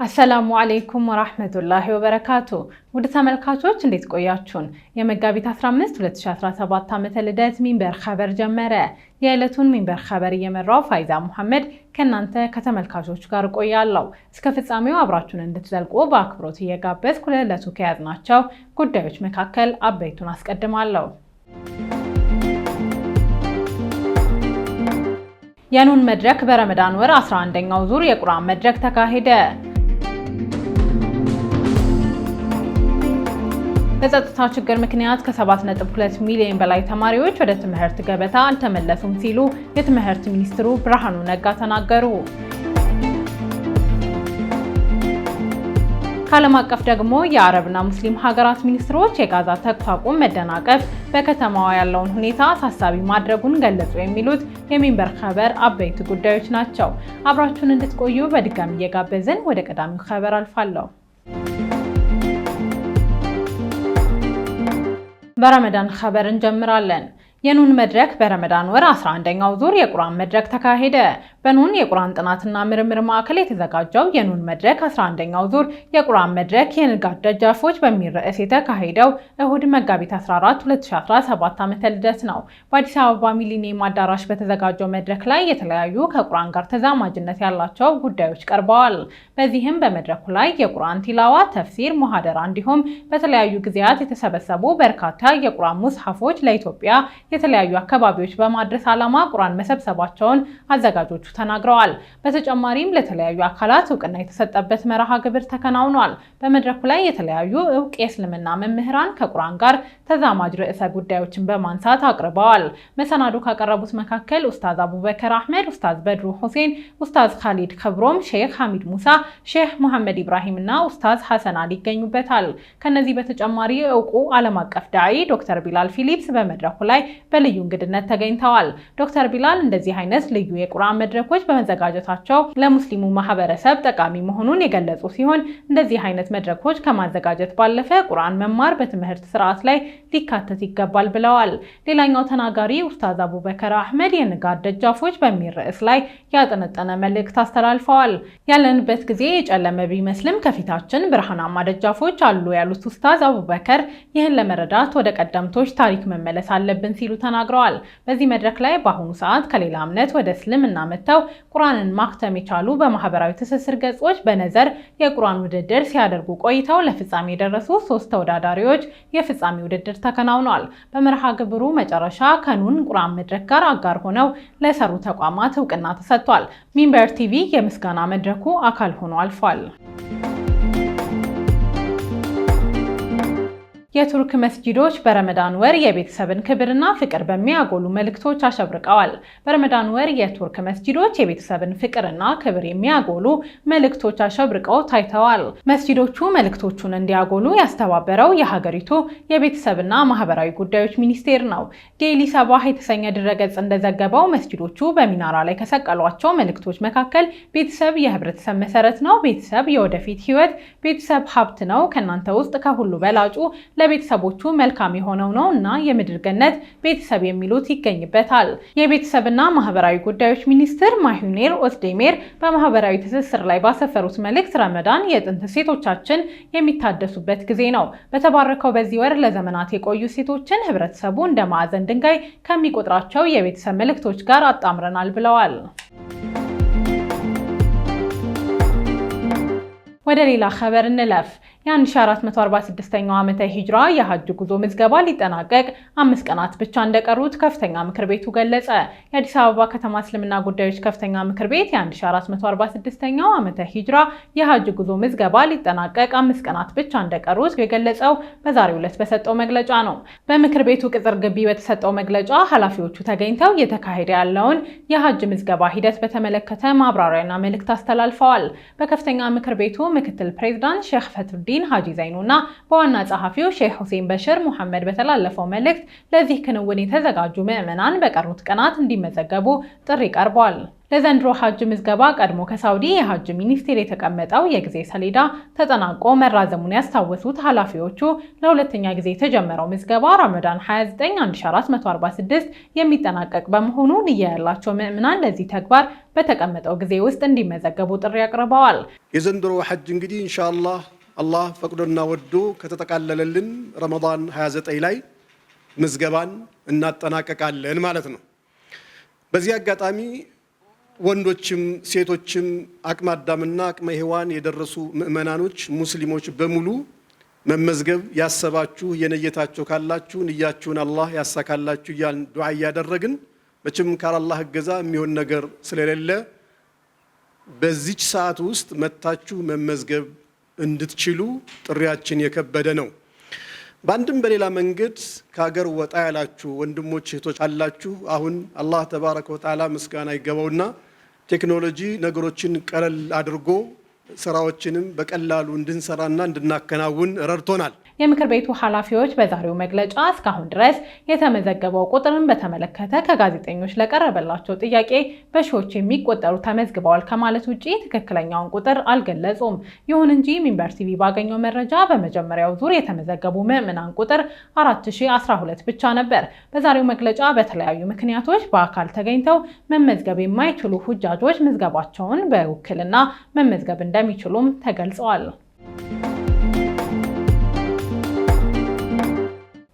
السلام عليكم ورحمة الله وبركاته ወደ ተመልካቾች እንዴት ቆያችሁን የመጋቢት 15 2017 ዓመተ ልደት ሚንበር ኸበር ጀመረ የዕለቱን ሚንበር ኸበር እየመራው ፋይዛ መሐመድ ከናንተ ከተመልካቾች ጋር ቆያለሁ እስከ ፍጻሜው አብራችሁን እንድትዘልቁ በአክብሮት እየጋበዝኩ ለዕለቱ ከያዝናቸው ጉዳዮች መካከል አበይቱን አስቀድማለሁ የኑን መድረክ በረመዳን ወር 11ኛው ዙር የቁርአን መድረክ ተካሄደ በጸጥታ ችግር ምክንያት ከ7.2 ሚሊዮን በላይ ተማሪዎች ወደ ትምህርት ገበታ አልተመለሱም ሲሉ የትምህርት ሚኒስትሩ ብርሃኑ ነጋ ተናገሩ። ከዓለም አቀፍ ደግሞ የአረብና ሙስሊም ሀገራት ሚኒስትሮች የጋዛ ተኩስ አቁም መደናቀፍ በከተማዋ ያለውን ሁኔታ አሳሳቢ ማድረጉን ገለጹ የሚሉት የሚንበር ኸበር አበይት ጉዳዮች ናቸው። አብራችሁን እንድትቆዩ በድጋሚ እየጋበዝን ወደ ቀዳሚው ኸበር አልፋለሁ። በረመዳን ኸበር እንጀምራለን። የኑን መድረክ በረመዳን ወር 11ኛው ዙር የቁርአን መድረክ ተካሄደ። በኑን የቁርአን ጥናትና ምርምር ማዕከል የተዘጋጀው የኑን መድረክ 11ኛው ዙር የቁርአን መድረክ የንጋት ደጃፎች በሚል ርዕስ የተካሄደው እሁድ መጋቢት 14 2017 ዓመተ ልደት ነው። በአዲስ አበባ ሚሊኒየም አዳራሽ በተዘጋጀው መድረክ ላይ የተለያዩ ከቁርአን ጋር ተዛማጅነት ያላቸው ጉዳዮች ቀርበዋል። በዚህም በመድረኩ ላይ የቁርአን ቲላዋ፣ ተፍሲር፣ ሙሐደራ እንዲሁም በተለያዩ ጊዜያት የተሰበሰቡ በርካታ የቁርአን ሙስሐፎች ለኢትዮጵያ የተለያዩ አካባቢዎች በማድረስ ዓላማ ቁርአን መሰብሰባቸውን አዘጋጆቹ ተናግረዋል። በተጨማሪም ለተለያዩ አካላት እውቅና የተሰጠበት መርሃ ግብር ተከናውኗል። በመድረኩ ላይ የተለያዩ እውቅ የእስልምና መምህራን ከቁርአን ጋር ተዛማጅ ርዕሰ ጉዳዮችን በማንሳት አቅርበዋል። መሰናዶ ካቀረቡት መካከል ኡስታዝ አቡበከር አህመድ፣ ኡስታዝ በድሩ ሁሴን፣ ኡስታዝ ካሊድ ከብሮም፣ ሼክ ሐሚድ ሙሳ፣ ሼክ መሐመድ ኢብራሂም እና ኡስታዝ ሐሰን አሊ ይገኙበታል። ከነዚህ በተጨማሪ እውቁ ዓለም አቀፍ ዳዒ ዶክተር ቢላል ፊሊፕስ በመድረኩ ላይ በልዩ እንግድነት ተገኝተዋል። ዶክተር ቢላል እንደዚህ አይነት ልዩ የቁርአን መድረኮች በመዘጋጀታቸው ለሙስሊሙ ማህበረሰብ ጠቃሚ መሆኑን የገለጹ ሲሆን እንደዚህ አይነት መድረኮች ከማዘጋጀት ባለፈ ቁርአን መማር በትምህርት ስርዓት ላይ ሊካተት ይገባል ብለዋል። ሌላኛው ተናጋሪ ኡስታዝ አቡበከር አህመድ የንጋት ደጃፎች በሚል ርዕስ ላይ ያጠነጠነ መልእክት አስተላልፈዋል። ያለንበት ጊዜ የጨለመ ቢመስልም ከፊታችን ብርሃናማ ደጃፎች አሉ ያሉት ኡስታዝ አቡበከር ይህን ለመረዳት ወደ ቀደምቶች ታሪክ መመለስ አለብን ሲሉ ተናግረዋል። በዚህ መድረክ ላይ በአሁኑ ሰዓት ከሌላ እምነት ወደ እስልምና መጥተው ቁርአንን ማክተም የቻሉ በማህበራዊ ትስስር ገጾች በነዘር የቁርአን ውድድር ሲያደርጉ ቆይተው ለፍጻሜ የደረሱ 3 ተወዳዳሪዎች የፍጻሜ ውድድር ተከናውኗል። በመርሃ ግብሩ መጨረሻ ከኑን ቁርአን መድረክ ጋር አጋር ሆነው ለሰሩ ተቋማት እውቅና ተሰጥቷል። ሚንበር ቲቪ የምስጋና መድረኩ አካል ሆኖ አልፏል። የቱርክ መስጂዶች በረመዳን ወር የቤተሰብን ክብርና ፍቅር በሚያጎሉ መልእክቶች አሸብርቀዋል። በረመዳን ወር የቱርክ መስጂዶች የቤተሰብን ፍቅርና ክብር የሚያጎሉ መልእክቶች አሸብርቀው ታይተዋል። መስጂዶቹ መልእክቶቹን እንዲያጎሉ ያስተባበረው የሀገሪቱ የቤተሰብና ማህበራዊ ጉዳዮች ሚኒስቴር ነው። ዴይሊ ሰባህ የተሰኘ ድረገጽ እንደዘገበው መስጂዶቹ በሚናራ ላይ ከሰቀሏቸው መልእክቶች መካከል ቤተሰብ የህብረተሰብ መሰረት ነው፣ ቤተሰብ የወደፊት ህይወት፣ ቤተሰብ ሀብት ነው፣ ከእናንተ ውስጥ ከሁሉ በላጩ ለቤተሰቦቹ መልካም የሆነው ነው እና የምድር ገነት ቤተሰብ የሚሉት ይገኝበታል። የቤተሰብና ማህበራዊ ጉዳዮች ሚኒስትር ማሂዩኔር ኦዝዴሜር በማህበራዊ ትስስር ላይ ባሰፈሩት መልእክት ረመዳን የጥንት ሴቶቻችን የሚታደሱበት ጊዜ ነው። በተባረከው በዚህ ወር ለዘመናት የቆዩ ሴቶችን ህብረተሰቡ እንደ ማዕዘን ድንጋይ ከሚቆጥራቸው የቤተሰብ መልእክቶች ጋር አጣምረናል ብለዋል። ወደ ሌላ ኸበር እንለፍ። የ1446ኛው ዓመተ ሂጅራ የሐጅ ጉዞ ምዝገባ ሊጠናቀቅ 5 ቀናት ብቻ እንደቀሩት ከፍተኛ ምክር ቤቱ ገለጸ። የአዲስ አበባ ከተማ እስልምና ጉዳዮች ከፍተኛ ምክር ቤት የ1446ኛው ዓመተ ሂጅራ የሐጅ ጉዞ ምዝገባ ሊጠናቀቅ 5 ቀናት ብቻ እንደቀሩት የገለጸው በዛሬው ዕለት በሰጠው መግለጫ ነው። በምክር ቤቱ ቅጽር ግቢ በተሰጠው መግለጫ ኃላፊዎቹ ተገኝተው እየተካሄደ ያለውን የሐጅ ምዝገባ ሂደት በተመለከተ ማብራሪያና መልእክት አስተላልፈዋል። በከፍተኛ ምክር ቤቱ ምክትል ፕሬዝዳንት ሼክ ፈትሩ ሸምሱዲን ሀጂ ዘይኑና በዋና ጸሐፊው ሼህ ሁሴን በሽር ሙሐመድ በተላለፈው መልእክት ለዚህ ክንውን የተዘጋጁ ምዕመናን በቀሩት ቀናት እንዲመዘገቡ ጥሪ ቀርቧል። ለዘንድሮ ሐጅ ምዝገባ ቀድሞ ከሳውዲ የሐጅ ሚኒስቴር የተቀመጠው የጊዜ ሰሌዳ ተጠናቆ መራዘሙን ያስታወሱት ኃላፊዎቹ ለሁለተኛ ጊዜ የተጀመረው ምዝገባ ረመዳን 29 1446 የሚጠናቀቅ በመሆኑ ንያ ያላቸው ምዕመናን ለዚህ ተግባር በተቀመጠው ጊዜ ውስጥ እንዲመዘገቡ ጥሪ አቅርበዋል። የዘንድሮ ሐጅ እንግዲህ ኢንሻአላህ አላህ ፈቅዶና ወዶ ከተጠቃለለልን ረመዳን 29 ላይ ምዝገባን እናጠናቀቃለን ማለት ነው። በዚህ አጋጣሚ ወንዶችም ሴቶችም አቅመ አዳምና አቅመ ሔዋን የደረሱ ምዕመናኖች ሙስሊሞች በሙሉ መመዝገብ ያሰባችሁ የነየታችሁ ካላችሁ ንያችሁን አላህ ያሳካላችሁ እያልን ዱዓ እያደረግን መቼም ካላህ እገዛ የሚሆን ነገር ስለሌለ በዚች ሰዓት ውስጥ መታችሁ መመዝገብ እንድትችሉ ጥሪያችን የከበደ ነው። በአንድም በሌላ መንገድ ከሀገር ወጣ ያላችሁ ወንድሞች እህቶች አላችሁ። አሁን አላህ ተባረከ ወተዓላ ምስጋና ይገባውና ቴክኖሎጂ ነገሮችን ቀለል አድርጎ ስራዎችንም በቀላሉ እንድንሰራና እንድናከናውን ረድቶናል። የምክር ቤቱ ኃላፊዎች በዛሬው መግለጫ እስካሁን ድረስ የተመዘገበው ቁጥርን በተመለከተ ከጋዜጠኞች ለቀረበላቸው ጥያቄ በሺዎች የሚቆጠሩ ተመዝግበዋል ከማለት ውጪ ትክክለኛውን ቁጥር አልገለጹም። ይሁን እንጂ ሚንበር ቲቪ ባገኘው መረጃ በመጀመሪያው ዙር የተመዘገቡ ምዕመናን ቁጥር 4012 ብቻ ነበር። በዛሬው መግለጫ በተለያዩ ምክንያቶች በአካል ተገኝተው መመዝገብ የማይችሉ ሁጃጆች ምዝገባቸውን በውክልና መመዝገብ እንደሚችሉም ተገልጸዋል።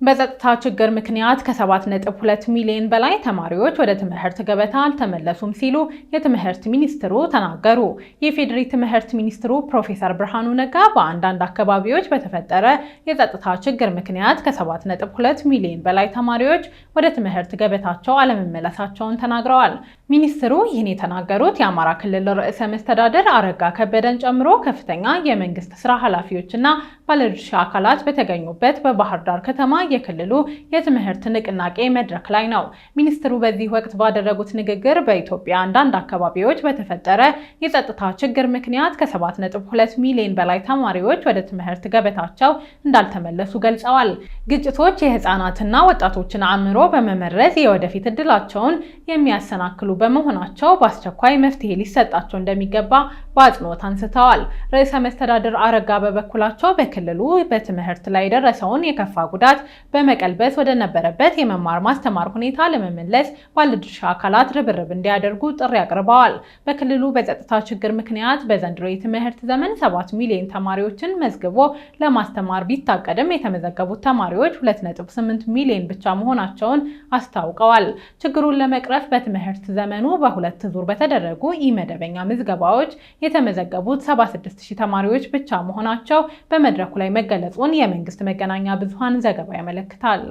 በጸጥታ ችግር ምክንያት ከ7.2 ሚሊዮን በላይ ተማሪዎች ወደ ትምህርት ገበታ አልተመለሱም ሲሉ የትምህርት ሚኒስትሩ ተናገሩ። የፌዴሪ ትምህርት ሚኒስትሩ ፕሮፌሰር ብርሃኑ ነጋ በአንዳንድ አካባቢዎች በተፈጠረ የጸጥታ ችግር ምክንያት ከ7.2 ሚሊዮን በላይ ተማሪዎች ወደ ትምህርት ገበታቸው አለመመለሳቸውን ተናግረዋል። ሚኒስትሩ ይህን የተናገሩት የአማራ ክልል ርዕሰ መስተዳድር አረጋ ከበደን ጨምሮ ከፍተኛ የመንግስት ስራ ኃላፊዎችና ባለድርሻ አካላት በተገኙበት በባህር ዳር ከተማ የክልሉ የትምህርት ንቅናቄ መድረክ ላይ ነው። ሚኒስትሩ በዚህ ወቅት ባደረጉት ንግግር በኢትዮጵያ አንዳንድ አካባቢዎች በተፈጠረ የጸጥታ ችግር ምክንያት ከ7.2 ሚሊዮን በላይ ተማሪዎች ወደ ትምህርት ገበታቸው እንዳልተመለሱ ገልጸዋል። ግጭቶች የህፃናትና ወጣቶችን አእምሮ በመመረዝ የወደፊት እድላቸውን የሚያሰናክሉ በመሆናቸው በአስቸኳይ መፍትሄ ሊሰጣቸው እንደሚገባ በአጽንኦት አንስተዋል። ርዕሰ መስተዳድር አረጋ በበኩላቸው በክልሉ በትምህርት ላይ የደረሰውን የከፋ ጉዳት በመቀልበስ ወደ ነበረበት የመማር ማስተማር ሁኔታ ለመመለስ ባለድርሻ አካላት ርብርብ እንዲያደርጉ ጥሪ አቅርበዋል። በክልሉ በጸጥታ ችግር ምክንያት በዘንድሮ የትምህርት ዘመን 7 ሚሊዮን ተማሪዎችን መዝግቦ ለማስተማር ቢታቀድም የተመዘገቡት ተማሪዎች 2.8 ሚሊዮን ብቻ መሆናቸውን አስታውቀዋል። ችግሩን ለመቅረፍ በትምህርት ዘመኑ በሁለት ዙር በተደረጉ ኢመደበኛ ምዝገባዎች የተመዘገቡት 76000 ተማሪዎች ብቻ መሆናቸው በመድረኩ ላይ መገለጹን የመንግስት መገናኛ ብዙሃን ዘገባ ያመለክታል።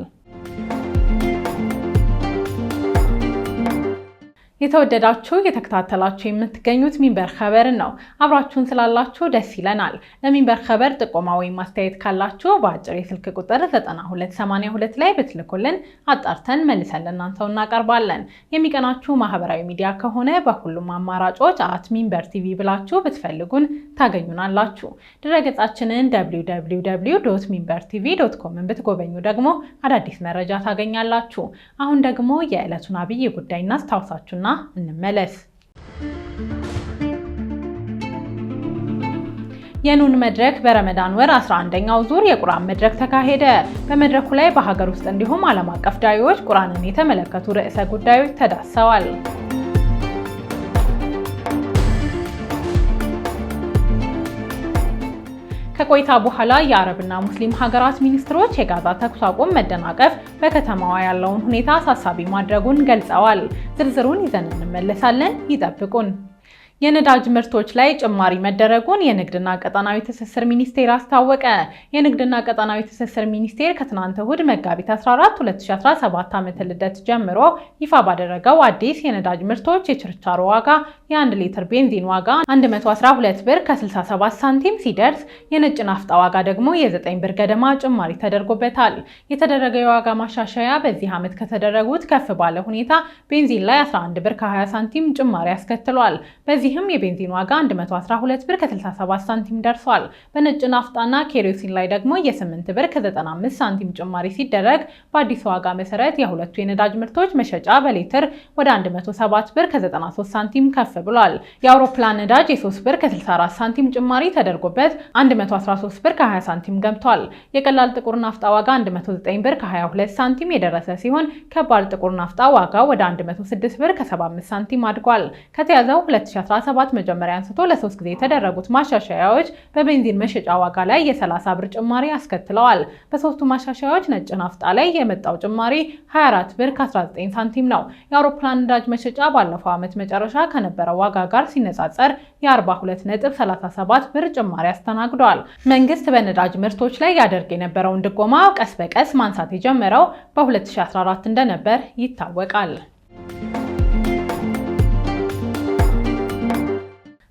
የተወደዳችሁ የተከታተላችሁ የምትገኙት ሚንበር ኸበርን ነው። አብራችሁን ስላላችሁ ደስ ይለናል። ለሚንበር ኸበር ጥቆማ ወይም ማስተያየት ካላችሁ በአጭር የስልክ ቁጥር 9282 ላይ ብትልኩልን አጣርተን መልሰን ለእናንተው እናቀርባለን። የሚቀናችሁ ማህበራዊ ሚዲያ ከሆነ በሁሉም አማራጮች @ሚንበር ቲቪ ብላችሁ ብትፈልጉን ታገኙናላችሁ። ድረገጻችንን www.minbertv.com ብትጎበኙ ደግሞ አዳዲስ መረጃ ታገኛላችሁ። አሁን ደግሞ የዕለቱን አብይ ጉዳይ እናስታውሳችሁና እንመለስ። የኑን መድረክ በረመዳን ወር 11ኛው ዙር የቁርአን መድረክ ተካሄደ። በመድረኩ ላይ በሀገር ውስጥ እንዲሁም ዓለም አቀፍ ዳዒዎች ቁርአንን የተመለከቱ ርዕሰ ጉዳዮች ተዳሰዋል። ከቆይታ በኋላ የአረብና ሙስሊም ሀገራት ሚኒስትሮች የጋዛ ተኩስ አቁም መደናቀፍ በከተማዋ ያለውን ሁኔታ አሳሳቢ ማድረጉን ገልጸዋል። ዝርዝሩን ይዘን እንመለሳለን። ይጠብቁን። የነዳጅ ምርቶች ላይ ጭማሪ መደረጉን የንግድና ቀጣናዊ ትስስር ሚኒስቴር አስታወቀ። የንግድና ቀጣናዊ ትስስር ሚኒስቴር ከትናንት እሁድ መጋቢት 14 2017 ዓ.ም ልደት ጀምሮ ይፋ ባደረገው አዲስ የነዳጅ ምርቶች የችርቻሮ ዋጋ የ1 ሊትር ቤንዚን ዋጋ 112 ብር ከ67 ሳንቲም ሲደርስ የነጭ ናፍጣ ዋጋ ደግሞ የ9 ብር ገደማ ጭማሪ ተደርጎበታል። የተደረገው የዋጋ ማሻሻያ በዚህ ዓመት ከተደረጉት ከፍ ባለ ሁኔታ ቤንዚን ላይ 11 ብር ከ20 ሳንቲም ጭማሪ አስከትሏል። በዚህ በዚህም የቤንዚን ዋጋ 112 ብር ከ67 ሳንቲም ደርሷል። በነጭ ናፍጣና ኬሮሲን ላይ ደግሞ የ8 ብር ከ95 ሳንቲም ጭማሪ ሲደረግ በአዲስ ዋጋ መሰረት የሁለቱ የነዳጅ ምርቶች መሸጫ በሊትር ወደ 107 ብር ከ93 ሳንቲም ከፍ ብሏል። የአውሮፕላን ነዳጅ የ3 ብር ከ64 ሳንቲም ጭማሪ ተደርጎበት 113 ብር ከ20 ሳንቲም ገብቷል። የቀላል ጥቁር ናፍጣ ዋጋ 109 ብር ከ22 ሳንቲም የደረሰ ሲሆን ከባድ ጥቁር ናፍጣ ዋጋ ወደ 106 ብር ከ75 ሳንቲም አድጓል። ከተያዘው 2017 መጀመሪያ አንስቶ ለ3 ጊዜ የተደረጉት ማሻሻያዎች በቤንዚን መሸጫ ዋጋ ላይ የ30 ብር ጭማሪ አስከትለዋል። በሶስቱ ማሻሻያዎች ነጭ ናፍጣ ላይ የመጣው ጭማሪ 24 ብር ከ19 ሳንቲም ነው። የአውሮፕላን ነዳጅ መሸጫ ባለፈው ዓመት መጨረሻ ከነበረው ዋጋ ጋር ሲነጻጸር የ42.37 ብር ጭማሪ አስተናግዷል። መንግስት በነዳጅ ምርቶች ላይ ያደርግ የነበረውን ድጎማ ቀስ በቀስ ማንሳት የጀመረው በ2014 እንደነበር ይታወቃል።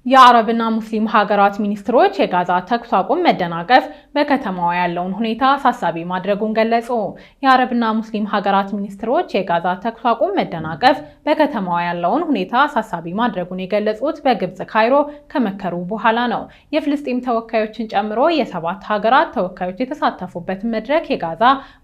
የአረብና ሙስሊም ሀገራት ሚኒስትሮች የጋዛ ተኩስ አቁም መደናቀፍ በከተማዋ ያለውን ሁኔታ አሳሳቢ ማድረጉን ገለጹ። የአረብና ሙስሊም ሀገራት ሚኒስትሮች የጋዛ ተኩስ አቁም መደናቀፍ በከተማዋ ያለውን ሁኔታ አሳሳቢ ማድረጉን የገለጹት በግብጽ ካይሮ ከመከሩ በኋላ ነው። የፍልስጤም ተወካዮችን ጨምሮ የ7 ሀገራት ተወካዮች የተሳተፉበት መድረክ የጋዛ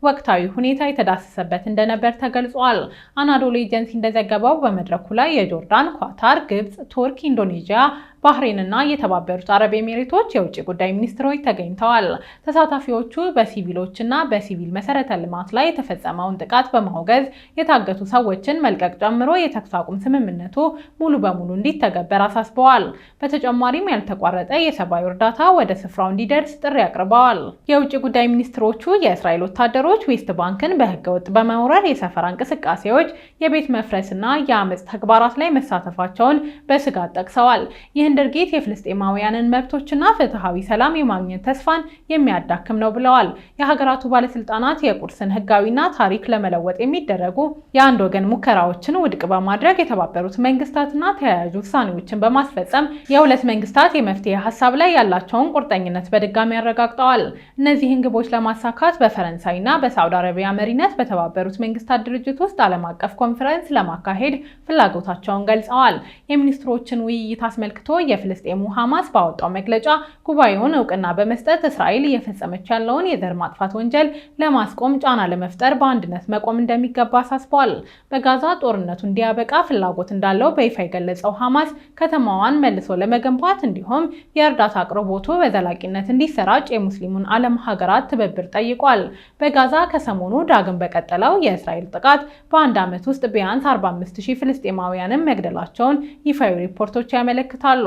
ወቅታዊ ሁኔታ የተዳሰሰበት እንደነበር ተገልጿል። አናዶሉ ኤጀንሲ እንደዘገበው በመድረኩ ላይ የጆርዳን፣ ኳታር፣ ግብጽ፣ ቱርክ፣ ኢንዶኔዥያ፣ ባህሬን እና የተባበሩት አረብ ኤሚሬቶች የውጭ ጉዳይ ሚኒስትሮች ተገኝተዋል። ተሳታፊዎቹ በሲቪሎችና በሲቪል መሰረተ ልማት ላይ የተፈጸመውን ጥቃት በማውገዝ የታገቱ ሰዎችን መልቀቅ ጨምሮ የተኩስ አቁም ስምምነቱ ሙሉ በሙሉ እንዲተገበር አሳስበዋል። በተጨማሪም ያልተቋረጠ የሰብአዊ እርዳታ ወደ ስፍራው እንዲደርስ ጥሪ አቅርበዋል። የውጭ ጉዳይ ሚኒስትሮቹ የእስራኤል ወታደሮች ዌስት ባንክን በህገወጥ በመውረር የሰፈራ እንቅስቃሴዎች፣ የቤት መፍረስና የአመፅ ተግባራት ላይ መሳተፋቸውን በስጋት ጠቅሰዋል። ይህን ድርጊት የፍልስጤማውያንን መብቶችና ፍትሃዊ ሰላም የማግኘት ተስፋን የሚያዳክም ነው ብለዋል። የሀገራቱ ባለስልጣናት የቁርስን ህጋዊና ታሪክ ለመለወጥ የሚደረጉ የአንድ ወገን ሙከራዎችን ውድቅ በማድረግ የተባበሩት መንግስታትና ተያያዥ ውሳኔዎችን በማስፈጸም የሁለት መንግስታት የመፍትሄ ሀሳብ ላይ ያላቸውን ቁርጠኝነት በድጋሚ አረጋግጠዋል። እነዚህን ግቦች ለማሳካት በፈረንሳይና በሳዑዲ አረቢያ መሪነት በተባበሩት መንግስታት ድርጅት ውስጥ ዓለም አቀፍ ኮንፈረንስ ለማካሄድ ፍላጎታቸውን ገልጸዋል። የሚኒስትሮችን ውይይት አስመልክቶ የፍልስጤሙ ሐማስ ባወጣው መግለጫ ጉባኤውን እውቅና በመስጠት እስራኤል እየፈጸመች ያለውን የዘር ማጥፋት ወንጀል ለማስቆም ጫና ለመፍጠር በአንድነት መቆም እንደሚገባ አሳስቧል። በጋዛ ጦርነቱ እንዲያበቃ ፍላጎት እንዳለው በይፋ የገለጸው ሐማስ ከተማዋን መልሶ ለመገንባት እንዲሁም የእርዳታ አቅርቦቱ በዘላቂነት እንዲሰራጭ የሙስሊሙን ዓለም ሀገራት ትብብር ጠይቋል። በጋዛ ከሰሞኑ ዳግም በቀጠለው የእስራኤል ጥቃት በአንድ ዓመት ውስጥ ቢያንስ 45,000 ፍልስጤማውያንን መግደላቸውን ይፋዊ ሪፖርቶች ያመለክታሉ።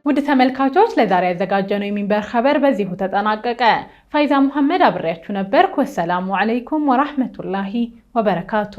ውድ ተመልካቾች ለዛሬ ያዘጋጀነው የሚንበር ኸበር በዚሁ ተጠናቀቀ። ፋይዛ መሐመድ አብሬያችሁ ነበርኩ። ወሰላሙ አለይኩም ወራህመቱላሂ ወበረካቱ።